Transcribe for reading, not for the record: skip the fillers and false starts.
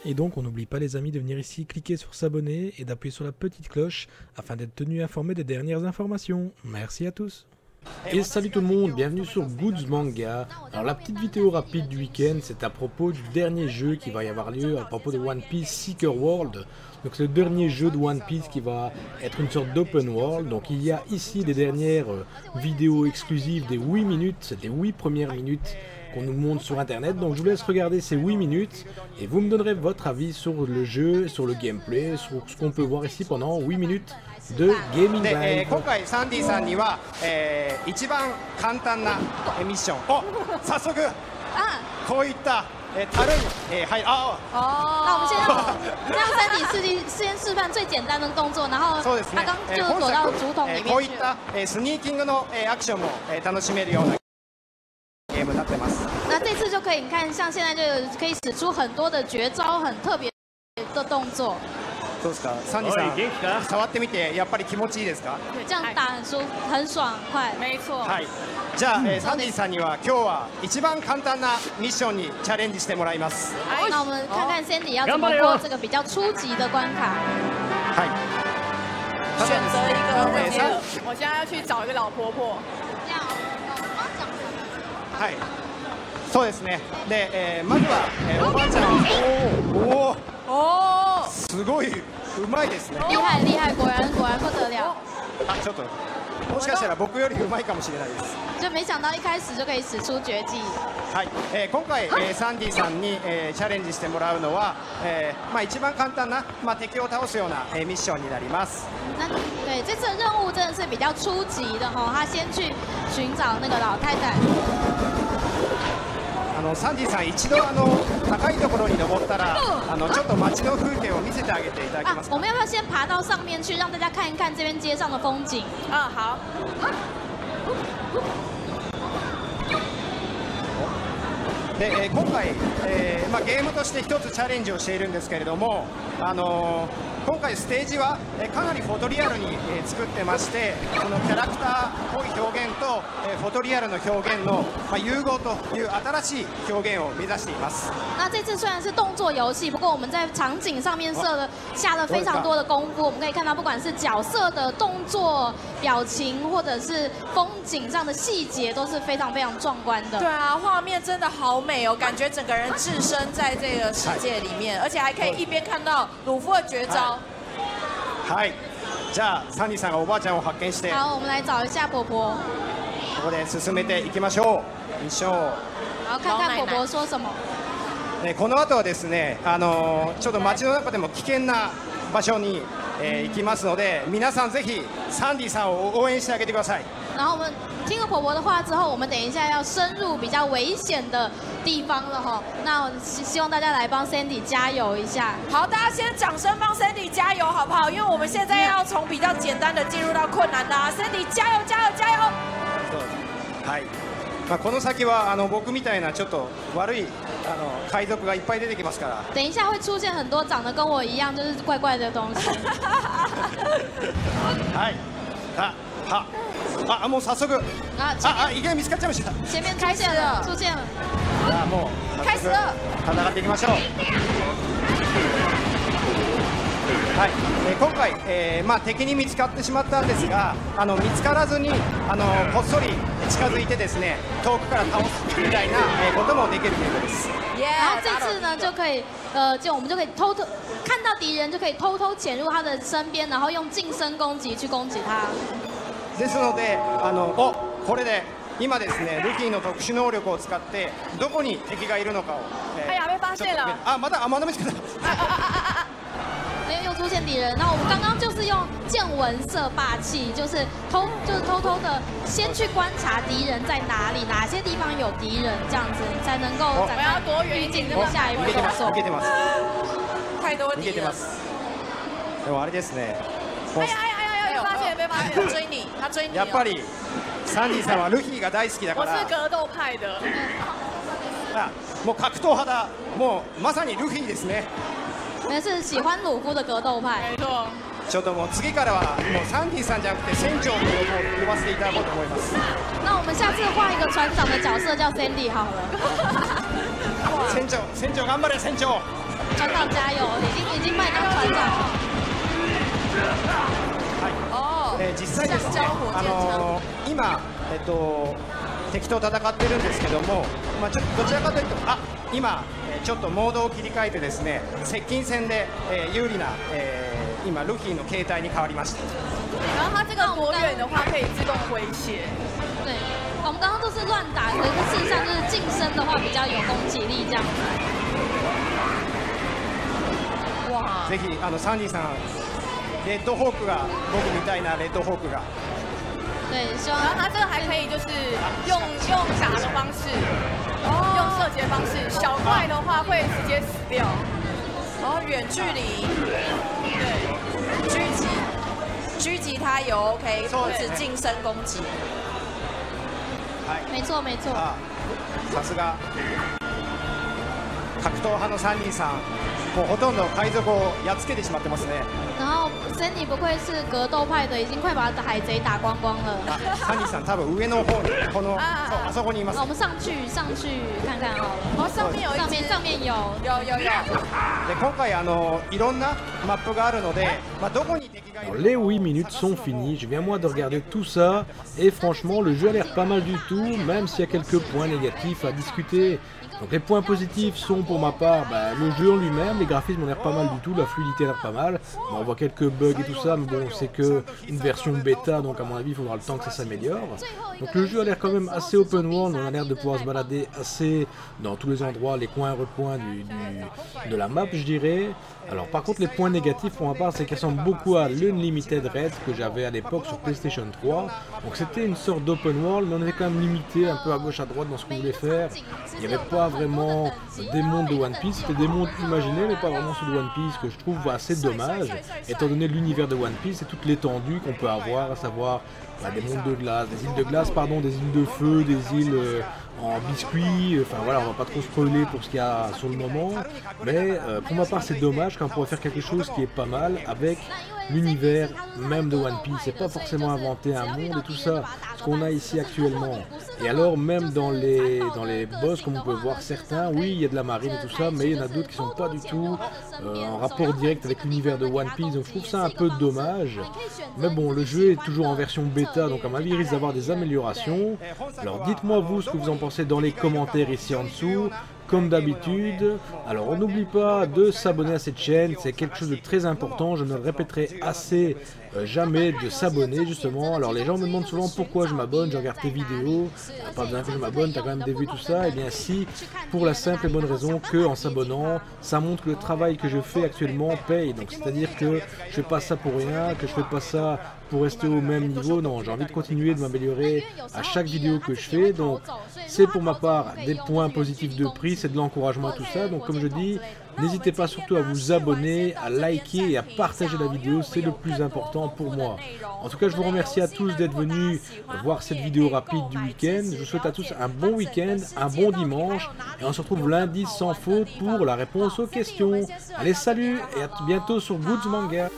Et donc on n'oublie pas les amis de venir ici cliquer sur s'abonner et d'appuyer sur la petite cloche afin d'être tenu informé des dernières informations. Merci à tous. Et salut tout le monde, bienvenue sur Goods Manga. Alors la petite vidéo rapide du week-end, c'est à propos du dernier jeu qui va y avoir lieu à propos de One Piece Seeker World. Donc c'est le dernier jeu de One Piece qui va être une sorte d'open world. Donc il y a ici les dernières vidéos exclusives des 8 minutes, c'est les 8 premières minutes qu'on nous montre sur internet. Donc je vous laisse regarder ces 8 minutes et vous me donnerez votre avis sur le jeu, sur le gameplay, sur ce qu'on peut voir ici pendant 8 minutes de Gaming Live. 今回サンディさんには、一番簡単なミッションを早速こういった樽に入る。那我们现在让三底先示范最简单的动作，然后他刚就躲到竹筒里面去。こういったスニーキングのアクションも楽しめるようなゲームになってます。那这次就可以，你看，像现在就可以使出很多的绝招，很特别的动作。 どうですか、サンディさん、触ってみてやっぱり気持ちいいですか？这样打很爽快。没错。はい。じゃあ、サンディさんには今日は一番簡単なミッションにチャレンジしてもらいます。那我们看看 Sandy 要怎么过这个比较初级的关卡。はい。选择一个我现在要去找一个老婆婆。はい。そうですね。で、まずは、おばあちゃん。おお。すごいうまいですね。厉害厉害，果然不得了。あ、ちょっともしかしたら僕よりうまいかもしれないです。就没想到一开始就可以使出绝技。はい。今回、サンディさんに、チャレンジしてもらうのは、一番簡単な、敵を倒すような、ミッションになります。那对这次的任务真的是比较初级的哈，他先去寻找那个老太太。 サンディさん、一度高いところに登ったらちょっと街の風景を見せてあげていただけますか？我们要不要先爬到上面去，让大家看一看这边街上的风景？好。で、今回、ゲームとして一つチャレンジをしているんですけれども、今回ステージはかなりフォトリアルに作ってまして、そのキャラクターっぽい表現とフォトリアルの表現の融合という新しい表現を目指しています。那这次虽然是动作游戏，不过我们在场景上面下了非常多的功夫。我们可以看到，不管是角色的动作、表情，或者是风景上的细节，都是非常非常壮观的。对啊，画面真的好美哦，感觉整个人置身在这个世界里面，而且还可以一边看到鲁夫的绝招。 はい、じゃあサンディさんがおばあちゃんを発見して、好，我们来找一下婆婆。ここで進めていきましょう。ミッションを。好，看看婆婆说什么。この後はですね、ちょっと街の中でも危険な場所に、行きますので、皆さんぜひサンディさんを応援してあげてください。然后我们听了婆婆的话之后，我们等一下要深入比较危险的地方了哈。那希望大家来帮 Sandy 加油一下。好，大家先掌声帮 Sandy 加油好不好？因为我们现在要从比较简单的进入到困难的，Sandy 加油加油加油！はい。この先は僕みたいなちょっと悪い海賊がいっぱい出てきますから。等一下会出现很多长得跟我一样就是怪怪的东西。はい。もう早速。意外見つかっちゃいました。前面出现了，出现了。もう開始了。戦っていきましょう。はい、今回、敵に見つかってしまったんですが、見つからずにこっそり近づいてですね、遠くから倒すみたいなこともできるゲームです。然后这次呢，就可以我们就可以偷偷看到敌人，就可以偷偷潜入他的身边，然后用近身攻击去攻击他。ですので、これで今ですね、ルフィの特殊能力を使ってどこに敵がいるのかを。哎呀，被发现了！まだ見つけた。又出现敌人，那我们刚刚就是用见闻色霸气，就是偷偷的先去观察敌人在哪里，哪些地方有敌人，这样子你才能够展开预警这个下一步动作。太多敌人。でもあれですね。哎呀，被发现，追你，他追你。やっぱりサンディさんはルフィが大好きだから。我是格斗派的。もう格闘派だ。もうまさにルフィですね。 那是喜欢鲁夫的格斗派。没错。ちょっともう次からはもうサンディさんじゃなくて船長と呼ばせていただこうと思います。那我们下次换一个船长的角色叫 Sandy 好了。船長頑張れ船長。船长加油，已经卖当船长了。哦，実際ですね、今、敵と戦ってるんですけども、どちらかというと、今、ちょっとモードを切り替えてですね、接近戦で、有利な、今、ルフィの形態に変わりました。然后它这个躲远的话可以自动回血。对，我们刚刚都是乱打，可是事实上就是近身的话比较有攻击力这样子。哇！ぜひサンディさん、レッドホークが僕みたいなレッドホークが。对，希望然后它这个还可以就是用打的方式，用射击的方式，小怪的话会直接死掉。然后远距离，对，狙击它有 OK， 不止近身攻击。没错没错。さすが格闘派のサンディさん、もうほとんど海賊をやっつけてしまってますね。然后 Sandy 不愧是格斗派的，已经快把海贼打光光了。サンディさん多分上の方にこのあそこにいます。我们上去看看好了。哦，上面有上面有。で今回いろんなマップがあるので、どこに敵がいる。Alors, les 8 minutes sont finies, je viens moi de regarder tout ça et franchement le jeu a l'air pas mal du tout, même s'il y a quelques points négatifs à discuter. Donc les points positifs sont pour ma part le jeu en lui-même, les graphismes ont l'air pas mal du tout, la fluidité a l'air pas mal. Bon, on voit quelques bugs et tout ça, mais bon c'est que une version bêta, donc à mon avis il faudra le temps que ça s'améliore. Donc le jeu a l'air quand même assez open world, on a l'air de pouvoir se balader assez dans tous les endroits, les coins et recoins de la map je dirais. Alors par contre les points négatifs pour ma part c'est qu'elle ressemble beaucoup à l'Unlimited Red que j'avais à l'époque sur PlayStation 3. Donc c'était une sorte d'open world mais on était quand même limité un peu à gauche à droite dans ce qu'on voulait faire. Il n'y avait pas vraiment des mondes de One Piece, c'était des mondes imaginés mais pas vraiment ceux de One Piece, que je trouve assez dommage étant donné l'univers de One Piece et toute l'étendue qu'on peut avoir, à savoir des mondes de glace, des îles de glace pardon, des îles de feu, des îles en biscuits, enfin voilà, on va pas trop spoiler pour ce qu'il y a sur le moment, mais pour ma part c'est dommage qu'on pourrait faire quelque chose qui est pas mal avec l'univers même de One Piece, c'est pas forcément inventer un monde et tout ça, ce qu'on a ici actuellement. Et alors même dans les boss, comme on peut voir certains, oui il y a de la marine et tout ça, mais il y en a d'autres qui sont pas du tout en rapport direct avec l'univers de One Piece, donc je trouve ça un peu dommage. Mais bon, le jeu est toujours en version bêta, donc à ma avis il risque d'avoir des améliorations. Alors dites-moi vous ce que vous en pensez dans les commentaires ici en dessous. Comme d'habitude, alors on n'oublie pas de s'abonner à cette chaîne, c'est quelque chose de très important, je ne le répéterai assez jamais de s'abonner justement. Alors les gens me demandent souvent pourquoi je m'abonne, je regarde tes vidéos, pas besoin que je m'abonne, t'as quand même des vues tout ça, et bien si, pour la simple et bonne raison que en s'abonnant, ça montre que le travail que je fais actuellement paye, donc c'est à dire que je fais pas ça pour rien, que je fais pas ça pour rester au même niveau, non, j'ai envie de continuer de m'améliorer à chaque vidéo que je fais, donc c'est pour ma part des points positifs de prix, c'est de l'encouragement à tout ça, donc comme je dis, n'hésitez pas surtout à vous abonner, à liker et à partager la vidéo, c'est le plus important pour moi. En tout cas, je vous remercie à tous d'être venus voir cette vidéo rapide du week-end, je vous souhaite à tous un bon week-end, un bon dimanche, et on se retrouve lundi sans faute pour la réponse aux questions. Allez, salut et à bientôt sur Goods Manga.